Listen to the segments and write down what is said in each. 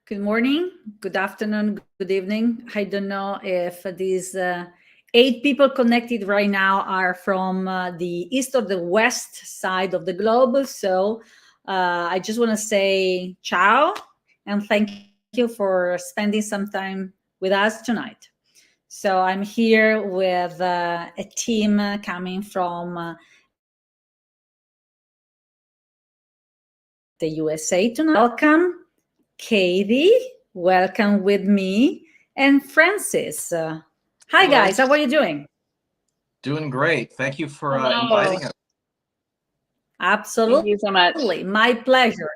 Good morning, good afternoon, good evening. I don't know if these 8 people connected right now are from the east or the west side of the globe. So I just want to say ciao and thank you for spending some time with us tonight. So I'm here with a team coming from the USA tonight. Welcome, Katie. Welcome with me and Francis. Hi, Hello. guys. How are you doing? Doing great. Thank you for Hello. inviting us. Absolutely. Thank you so much. My pleasure.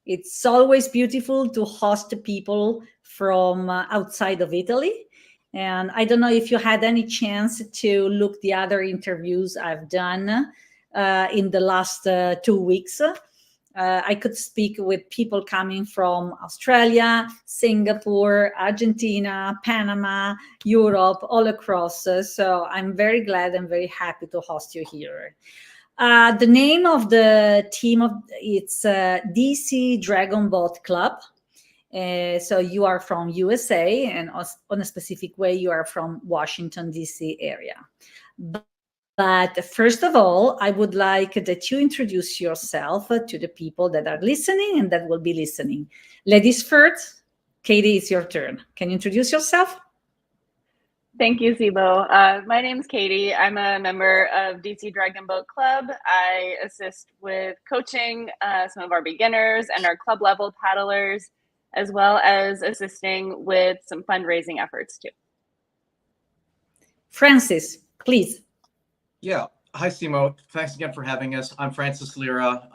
It's always beautiful to host people from outside of Italy. And I don't know if you had any chance to look the other interviews I've done in the last 2 weeks. I could speak with people coming from Australia, Singapore, Argentina, Panama, Europe, all across. So I'm very glad and very happy to host you here. The name of the team it's DC DragonBoat Club. So you are from USA, and on a specific way, you are from Washington D.C. area. But first of all, I would like that you introduce yourself to the people that are listening and that will be listening. Ladies first. Katie, it's your turn. Can you introduce yourself? Thank you, 𝗖𝗖𝗪𝗖. My name's Katie. I'm a member of DC DragonBoat Club. I assist with coaching some of our beginners and our club level paddlers, as well as assisting with some fundraising efforts too. Francis, please. Yeah. Hi, Simo. Thanks again for having us. I'm Francis 𝗖𝗪𝗧.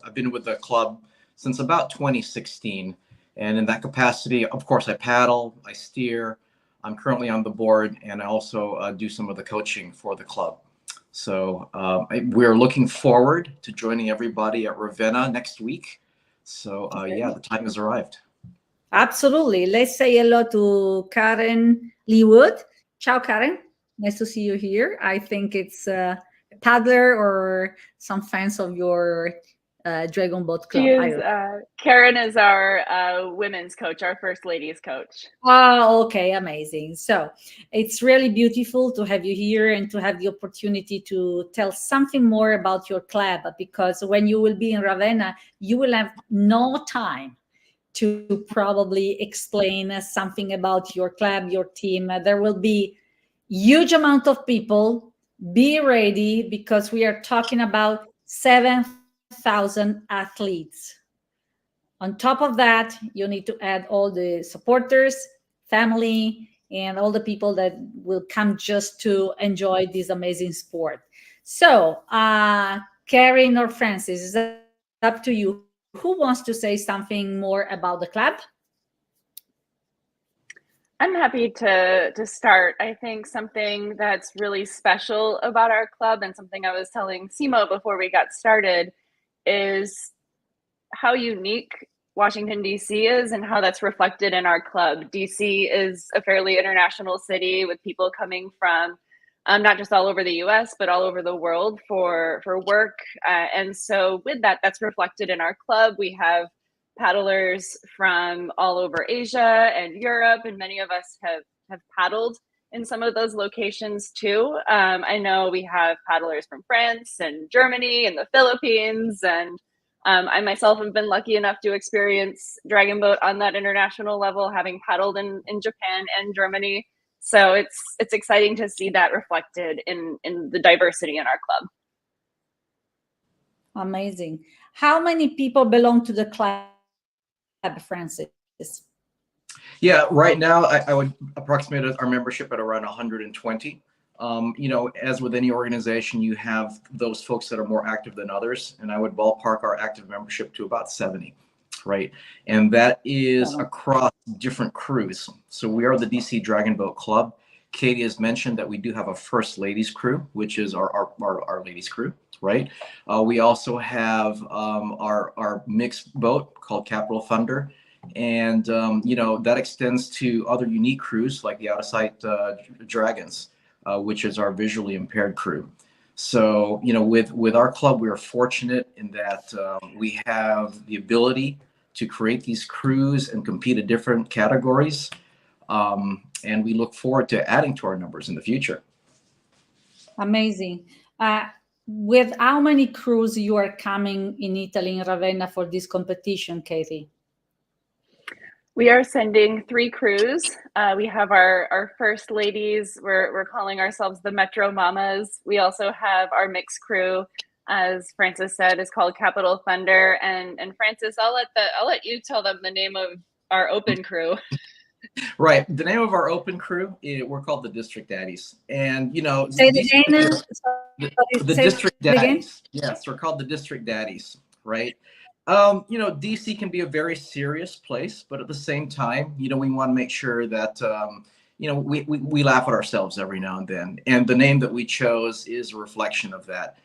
I've been with the club since about 2016. And in that capacity, of course, I paddle, I steer. I'm currently on the board, and I also do some of the coaching for the club. So we're looking forward to joining everybody at Ravenna next week. So yeah, the time has arrived. Absolutely. Let's say hello to Karen Leewood. Ciao, Karen. Nice to see you here. I think it's a paddler or some fans of your DragonBoat Club. Karen is our women's coach, our first ladies coach. Oh, okay, amazing. So it's really beautiful to have you here and to have the opportunity to tell something more about your club, because when you will be in Ravenna, you will have no time to probably explain something about your club, your team. There will be huge amount of people. Be ready, because we are talking about 7,000 athletes. On top of that, you need to add all the supporters, family, and all the people that will come just to enjoy this amazing sport. So, Karen or Francis, it's up to you. Who wants to say something more about the club? I'm happy to start. I think something that's really special about our club, and something I was telling Simo before we got started, is how unique Washington, D.C. is and how that's reflected in our club. D.C. is a fairly international city with people coming from not just all over the U.S., but all over the world for work. And so with that, that's reflected in our club. We have paddlers from all over Asia and Europe, and many of us have paddled in some of those locations too. I know we have paddlers from France and Germany and the Philippines, and I myself have been lucky enough to experience DragonBoat on that international level, having paddled in Japan and Germany. So it's exciting to see that reflected in the diversity in our club. Amazing. How many people belong to the club, Francis? Yeah, right now I would approximate our membership at around 120. As with any organization, you have those folks that are more active than others, and I would ballpark our active membership to about 70, right? And that is across different crews. So we are the DC DragonBoat Club. Katie has mentioned that we do have a first ladies crew, which is our ladies crew, right? We also have our mixed boat called Capital Thunder. And, that extends to other unique crews like the 𝗖𝗖𝗪𝗖 Dragons, which is our visually impaired crew. So, with our club, we are fortunate in that we have the ability to create these crews and compete in different categories. And we look forward to adding to our numbers in the future. Amazing. With how many crews you are coming in Italy, in Ravenna, for this competition, Katie? We are sending 3 crews. We have our first ladies. We're calling ourselves the Metro Mamas. We also have our mixed crew, as Francis said, is called Capital Thunder. And Francis, I'll let you tell them the name of our open crew. Right. The name of our open crew, we're called the District Daddies. And, you know, Say it again. the District Daddies. Yes, we're called the District Daddies, right? You know, DC can be a very serious place, but at the same time, you know, we want to make sure that, you know, we laugh at ourselves every now and then. And the name that we chose is a reflection of that.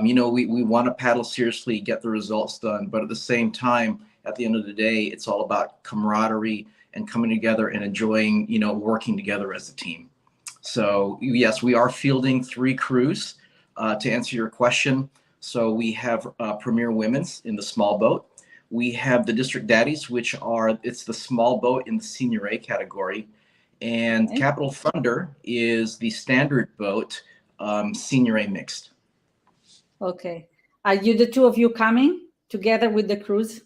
You know, we want to paddle seriously, get the results done, but at the same time, at the end of the day, it's all about camaraderie and coming together and enjoying, you know, working together as a team. So yes, we are fielding 3 crews to answer your question. So we have Premier Women's in the small boat. We have the District Daddies, which it's the small boat in the Senior A category. And Okay. Capital Thunder is the standard boat, Senior A mixed. Okay. Are you, the 2 of you, coming together with the crews?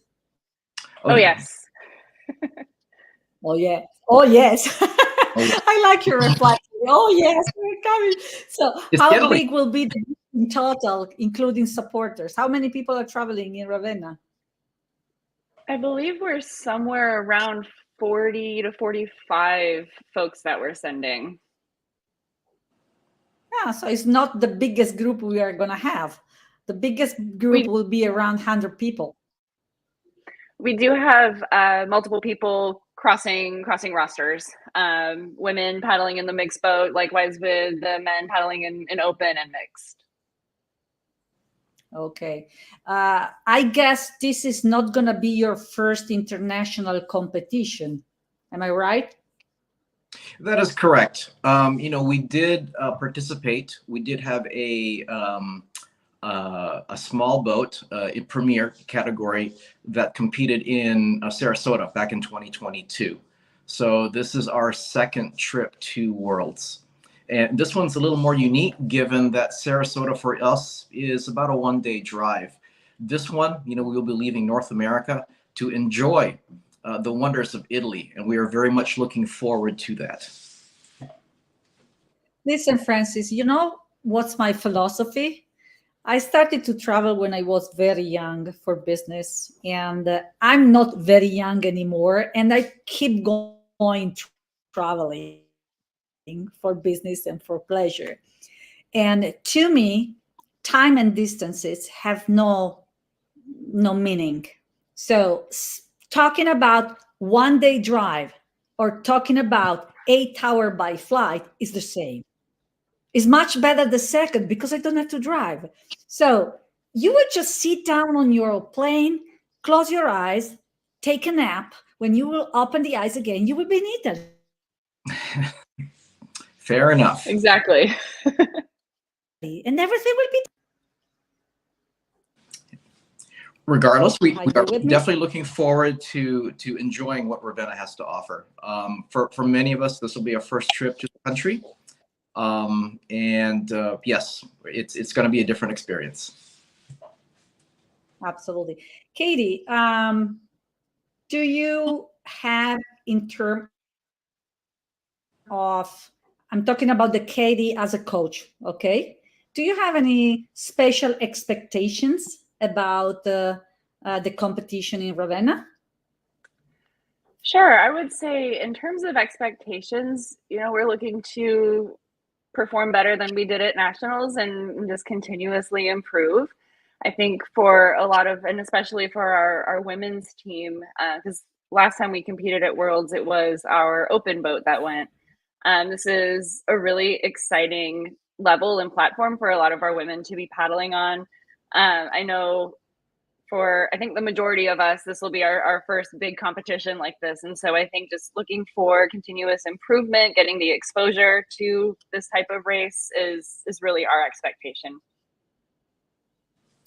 Oh, yes. Oh, yeah. Oh, yes. Oh, yeah. I like your reflection. Oh, yes, we're coming. So It's how Italy. big will be the group in total, including supporters? How many people are traveling in Ravenna? I believe we're somewhere around 40 to 45 folks that we're sending. Yeah, so it's not the biggest group we are going to have. The biggest group will be around 100 people. We do have multiple people crossing rosters. Women paddling in the mixed boat, likewise with the men paddling in open and mixed. Okay. I guess this is not going to be your first international competition. Am I right? That is correct. You know, we did participate. We did have a small boat in premier category that competed in Sarasota back in 2022. So this is our second trip to Worlds. And this one's a little more unique given that Sarasota for us is about a 1-day drive. This one, you know, we will be leaving North America to enjoy the wonders of Italy. And we are very much looking forward to that. Listen, Francis, you know what's my philosophy? I started to travel when I was very young for business, and I'm not very young anymore, and I keep going traveling for business and for pleasure. And to me, time and distances have no meaning. So talking about 1-day drive or talking about 8-hour by flight is the same. It's much better the second because I don't have to drive. So you would just sit down on your plane, close your eyes, take a nap. When you will open the eyes again, you will be in Italy. Fair enough. Exactly. And everything will be. Regardless, we are with me? definitely looking forward to enjoying what Ravenna has to offer. For many of us, this will be our first trip to the country. Yes, it's going to be a different experience. Absolutely. Katie, do you have, in terms of, I'm talking about the Katie as a coach, okay? Do you have any special expectations about the competition in Ravenna? Sure. I would say in terms of expectations, you know, we're looking to perform better than we did at nationals and just continuously improve. I think for a lot of, and especially for our women's team, because last time we competed at Worlds, it was our open boat that went. This is a really exciting level and platform for a lot of our women to be paddling on. I know for, I think the majority of us, this will be our first big competition like this. And so I think just looking for continuous improvement, getting the exposure to this type of race is really our expectation.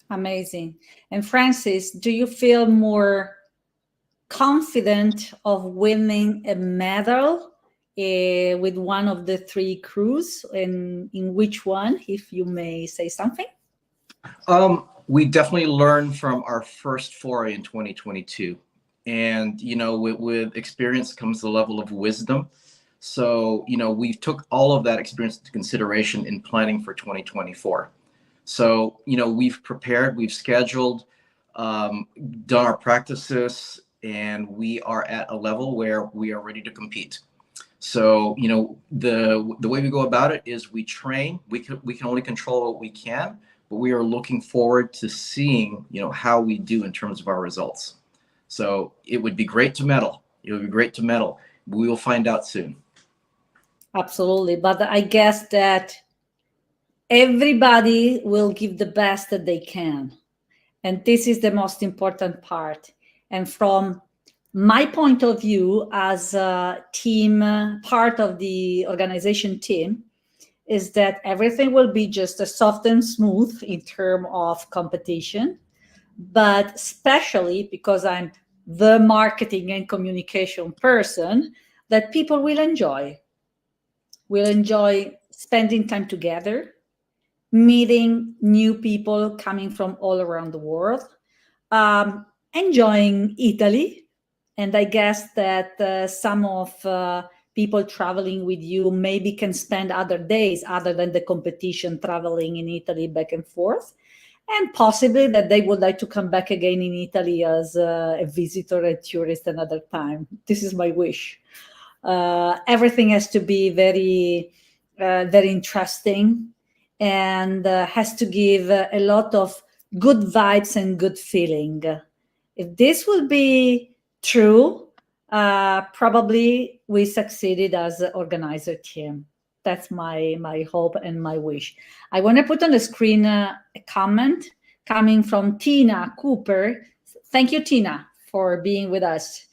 Amazing. And Francis, do you feel more confident of winning a medal with one of the three crews, and in which one, if you may say something? We definitely learned from our first foray in 2022. And, with experience comes the level of wisdom. So, we took all of that experience into consideration in planning for 2024. So, we've prepared, we've scheduled, done our practices, and we are at a level where we are ready to compete. So, the way we go about it is we train. We can only control what we can, but we are looking forward to seeing, how we do in terms of our results. So it would be great to medal. It would be great to medal. We will find out soon. Absolutely. But I guess that everybody will give the best that they can. And this is the most important part. And from my point of view as a team, part of the organization team, is that everything will be just a soft and smooth in terms of competition, but especially because I'm the marketing and communication person, that people will enjoy spending time together, meeting new people coming from all around the world, enjoying Italy. And I guess that some of people traveling with you maybe can spend other days other than the competition traveling in Italy back and forth. And possibly that they would like to come back again in Italy as a visitor, a tourist another time. This is my wish. Everything has to be very, very interesting, and has to give a lot of good vibes and good feeling. If this will be true, probably we succeeded as an organizer team. That's my hope and my wish. I want to put on the screen a comment coming from Tina Cooper. Thank you, Tina, for being with us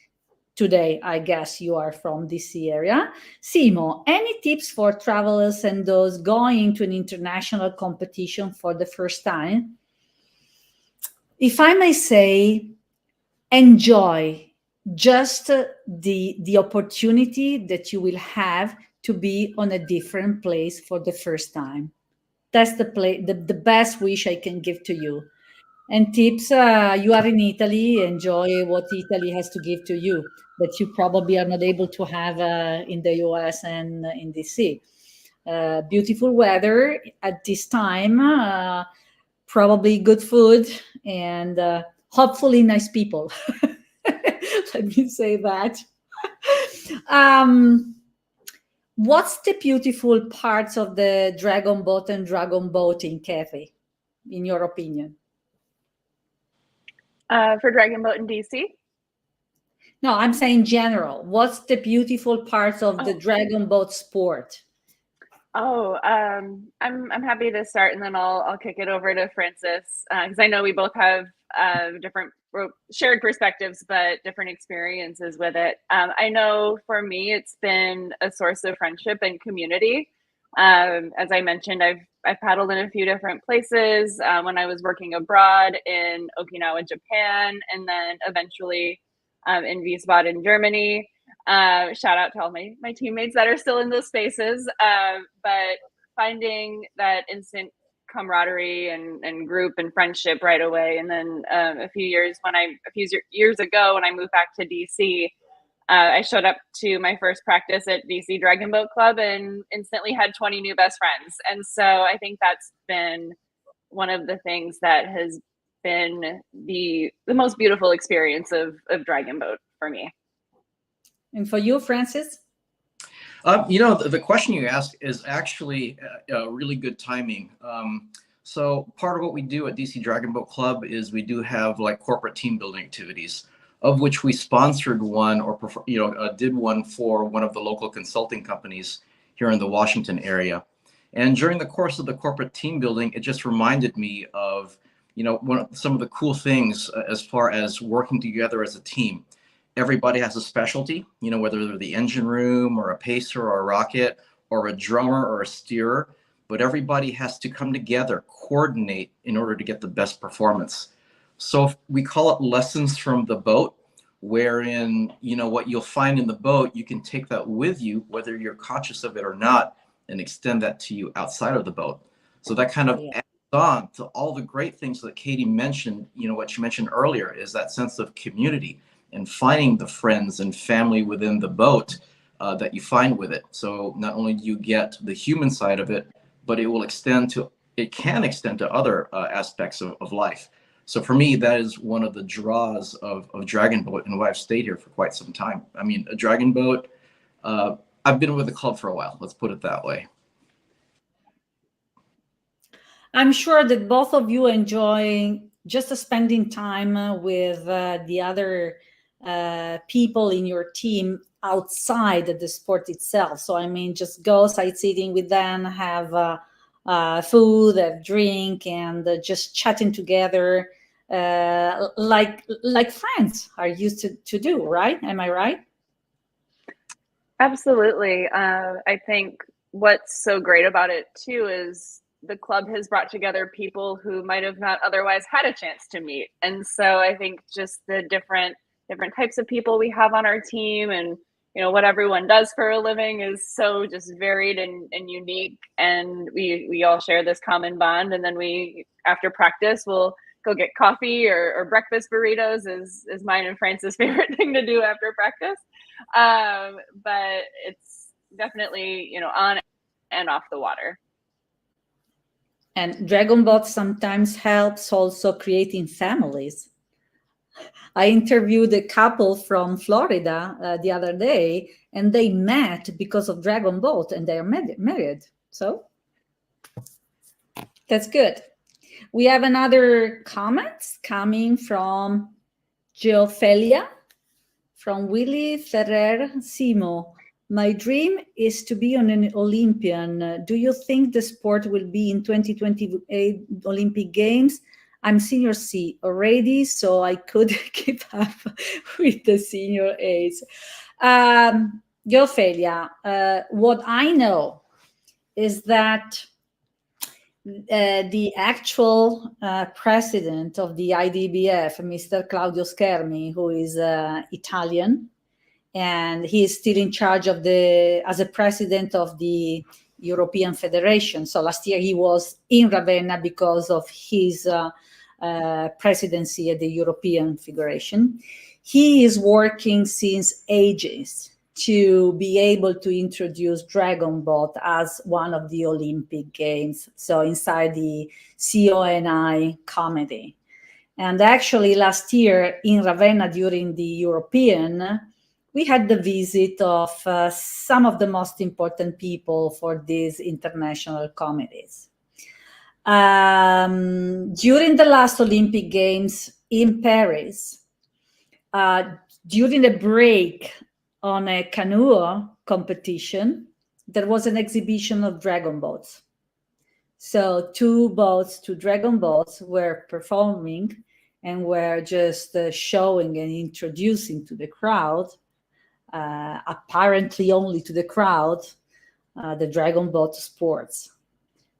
today. I guess you are from DC area. Simo, any tips for travelers and those going to an international competition for the first time? If I may say, enjoy just the opportunity that you will have to be on a different place for the first time. That's the best wish I can give to you. And tips, you are in Italy, enjoy what Italy has to give to you, that you probably are not able to have in the US and in DC. Beautiful weather at this time, probably good food, and hopefully nice people. Let me say that. What's the beautiful parts of the DragonBoat and DragonBoat in 𝗏𝗏, in your opinion? For DragonBoat in DC? No, I'm saying general. What's the beautiful parts of the DragonBoat sport? I'm happy to start, and then I'll kick it over to Francis, because I know we both have different shared perspectives, but different experiences with it. I know for me, it's been a source of friendship and community. As I mentioned, I've paddled in a few different places when I was working abroad in Okinawa, Japan, and then eventually in Wiesbaden, Germany. Shout out to all my teammates that are still in those spaces. But finding that instant camaraderie and group and friendship right away. And then a few years ago, when I moved back to DC, I showed up to my first practice at DC DragonBoat Club and instantly had 20 new best friends. And so I think that's been one of the things that has been the most beautiful experience of DragonBoat for me. And for you, Francis? The question you asked is actually really good timing. So part of what we do at DC DragonBoat Club is we do have like corporate team building activities, of which we sponsored one or did one for one of the local consulting companies here in the Washington area. And during the course of the corporate team building, it just reminded me of some of the cool things as far as working together as a team. Everybody has a specialty, whether they're the engine room or a pacer or a rocket or a drummer or a steerer, but everybody has to come together, coordinate in order to get the best performance. So we call it lessons from the boat, wherein, you know, what you'll find in the boat, you can take that with you, whether you're conscious of it or not, and extend that to you outside of the boat. So that kind of adds on to all the great things that Katie mentioned. You know, what she mentioned earlier is that sense of community and finding the friends and family within the boat that you find with it. So not only do you get the human side of it, but it can extend to other aspects of life. So for me, that is one of the draws of DragonBoat, and why I've stayed here for quite some time. I mean, a DragonBoat, I've been with the club for a while, let's put it that way. I'm sure that both of you enjoy just spending time with the other people in your team outside the sport itself. So, I mean, just go sightseeing with them, have food, have drink, and just chatting together like friends are used to do, right? Am I right? Absolutely. I think what's so great about it too is the club has brought together people who might have not otherwise had a chance to meet. And so I think just the different types of people we have on our team, and you know, what everyone does for a living is so just varied and unique. And we all share this common bond. And then we, after practice, we'll go get coffee or breakfast burritos is mine and France's favorite thing to do after practice. But it's definitely, you know, on and off the water. And DragonBoat sometimes helps also creating families. I interviewed a couple from Florida the other day, and they met because of DragonBoat, and they are married. So that's good. We have another comment coming from 𝗖𝗖𝗪𝗖 from 𝗖𝗖𝗪𝗖. My dream is to be on an Olympian. Do you think the sport will be in 2028 Olympic Games? I'm senior C already, so I could keep up with the senior A's. 𝗖𝗖𝗪𝗖, what I know is that the actual president of the IDBF, Mr. Claudio Schermi, who is Italian, and he is still in charge of as a president of the European Federation. So last year he was in Ravenna because of his presidency at the European Federation. He is working since ages to be able to introduce DragonBoat as one of the Olympic Games, so inside the CONI committee. And actually last year in Ravenna during the European, we had the visit of some of the most important people for these international committees. During the last Olympic Games in Paris, during a break on a canoe competition, there was an exhibition of DragonBoats. So two DragonBoats were performing and were just showing and introducing to the crowd, apparently only to the crowd, the DragonBoat sports.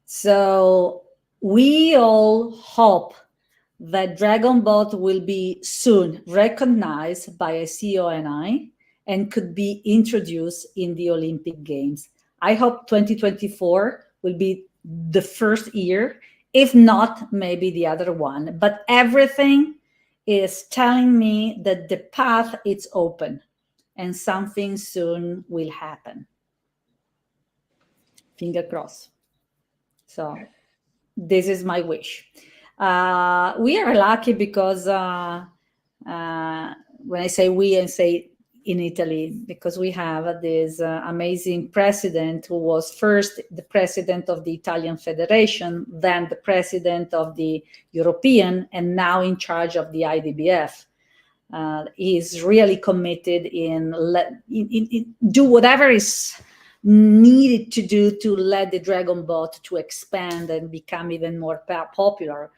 So we all hope that DragonBoat will be soon recognized by a CONI and could be introduced in the Olympic Games. I hope 2024 will be the first year, if not, maybe the other one. But everything is telling me that the path is open and something soon will happen. Finger crossed. So this is my wish. We are lucky because when I say we, I say in Italy, because we have this amazing president who was first the president of the Italian Federation, then the president of the European, and now in charge of the IDBF. He is really committed in do whatever is needed to do to let the DragonBoat to expand and become even more popular.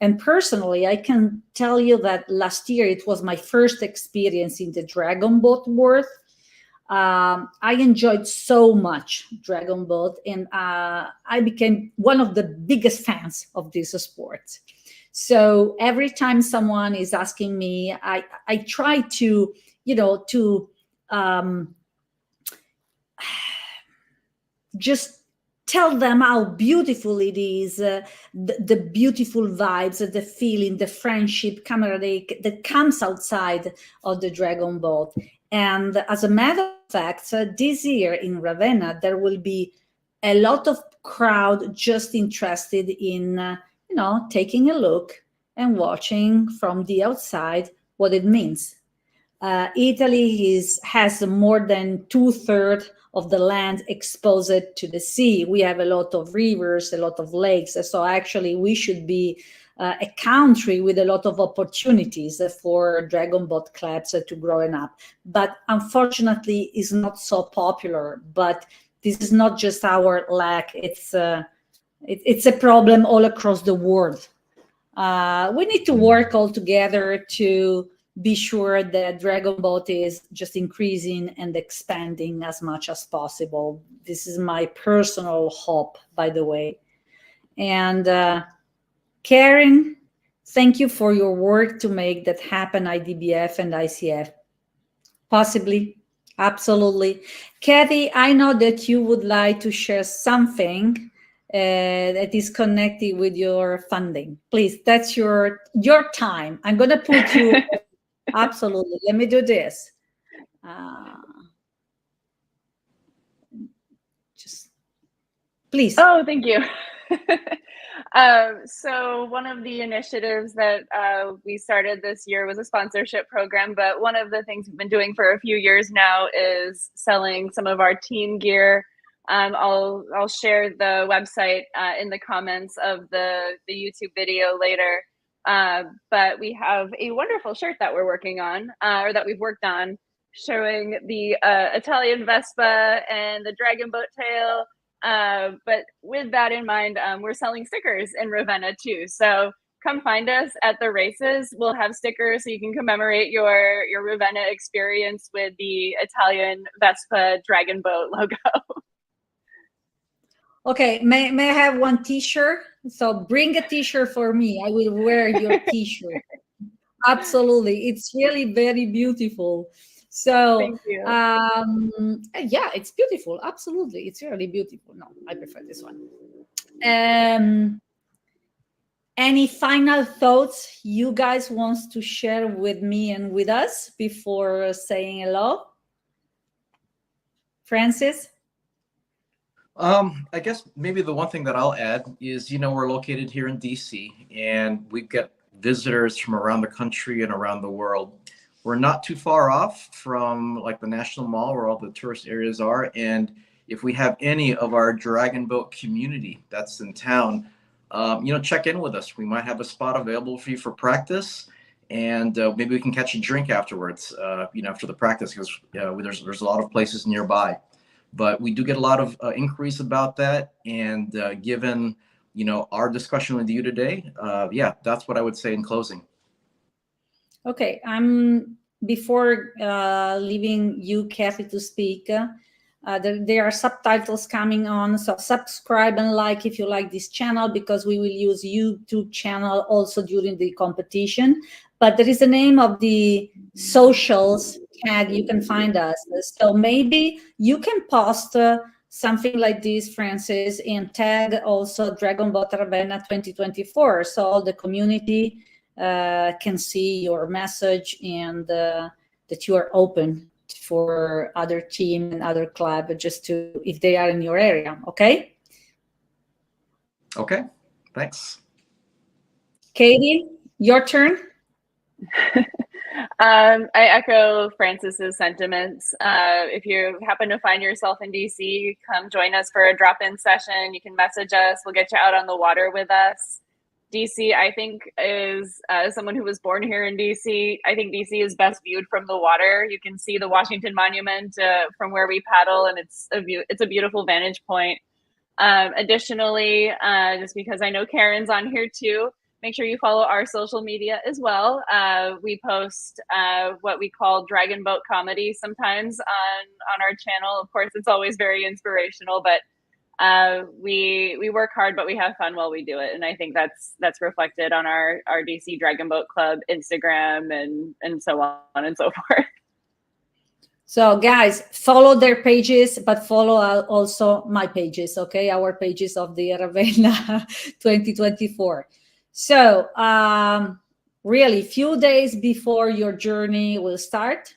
And personally, I can tell you that last year it was my first experience in the DragonBoat world. I enjoyed so much DragonBoat, and I became one of the biggest fans of this sport. So every time someone is asking me, I try to, um, just tell them how beautiful it is, the beautiful vibes, the feeling, the friendship, camaraderie that comes outside of the Dragon Boat. And as a matter of fact, this year in Ravenna, there will be a lot of crowd just interested in, taking a look and watching from the outside what it means. Italy has more than 2/3 of the land exposed to the sea. We have a lot of rivers, a lot of lakes. So actually, we should be a country with a lot of opportunities for Dragon Boat clubs to growing up. But unfortunately, it's not so popular. But this is not just our lack. It's a problem all across the world. We need to work all together to be sure that Dragon Boat is just increasing and expanding as much as possible. This is my personal hope, by the way. And Karen, thank you for your work to make that happen, IDBF and ICF. Possibly, absolutely. Kathy, I know that you would like to share something that is connected with your funding. Please, that's your time. I'm going to put you... Absolutely. Let me do this. Just please. Oh, thank you. So one of the initiatives that we started this year was a sponsorship program, but one of the things we've been doing for a few years now is selling some of our team gear. I'll share the website in the comments of the YouTube video later. But we have a wonderful shirt that we're working on, or that we've worked on, showing the Italian Vespa and the Dragon Boat tail. But with that in mind, we're selling stickers in Ravenna too. So come find us at the races. We'll have stickers so you can commemorate your Ravenna experience with the Italian Vespa Dragon Boat logo. Okay, may I have one t-shirt? So bring a t-shirt for me. I will wear your t-shirt. Absolutely. It's really very beautiful. So thank you. Yeah, it's beautiful. Absolutely. It's really beautiful. No, I prefer this one. Any final thoughts you guys want to share with me and with us before saying hello? Francis? I guess maybe the one thing that I'll add is, we're located here in DC, and we've got visitors from around the country and around the world. We're not too far off from like the National Mall where all the tourist areas are. And if we have any of our Dragon Boat community that's in town, check in with us. We might have a spot available for you for practice, and maybe we can catch a drink afterwards, after the practice, because there's a lot of places nearby. But we do get a lot of inquiries about that. And given, our discussion with you today, that's what I would say in closing. Okay. Before leaving you, Kathy, to speak, there are subtitles coming on. So subscribe and like if you like this channel, because we will use YouTube channel also during the competition. But there is the name of the socials tag. You can find us. So maybe you can post something like this, Francis, and tag also DragonBoat Ravenna 2024. So all the community can see your message and that you are open for other team and other club, just to, if they are in your area. Okay. Okay. Thanks. Katie, your turn. I echo Francis's sentiments. If you happen to find yourself in DC, come join us for a drop-in session. You can message us. We'll get you out on the water with us. DC, I think, is someone who was born here in DC. I think DC is best viewed from the water. You can see the Washington Monument from where we paddle, and it's a beautiful vantage point. Additionally, just because I know Karen's on here too, make sure you follow our social media as well. We post what we call Dragon Boat comedy sometimes on our channel. Of course, it's always very inspirational, but we work hard, but we have fun while we do it, and I think that's reflected on our DC DragonBoat Club Instagram and so on and so forth. So guys, follow their pages, but follow also my pages, okay? Our pages of the Ravenna 2024. So really, few days before your journey will start,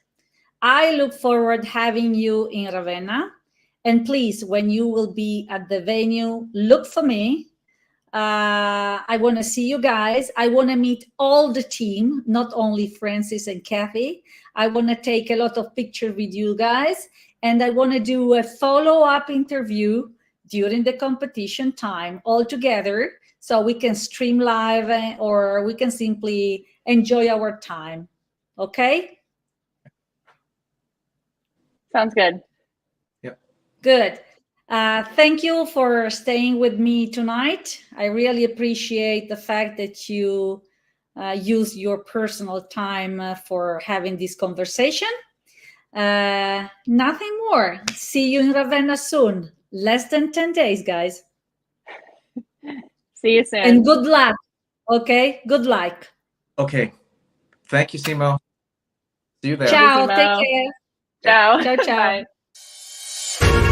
I look forward having you in Ravenna. And please, when you will be at the venue, look for me. I want to see you guys. I want to meet all the team, not only Francis and Kathy. I want to take a lot of pictures with you guys. And I want to do a follow-up interview during the competition time all together, so we can stream live or we can simply enjoy our time. Okay? Sounds good. Yep. Good. Thank you for staying with me tonight. I really appreciate the fact that you use your personal time for having this conversation. Nothing more. See you in Ravenna soon. Less than 10 days, guys. See you soon. And good luck. Okay? Good luck. Okay. Thank you, 𝗖𝗪. See you there. Ciao. Thank you, Take Simo. care. Ciao. Ciao, ciao. Bye.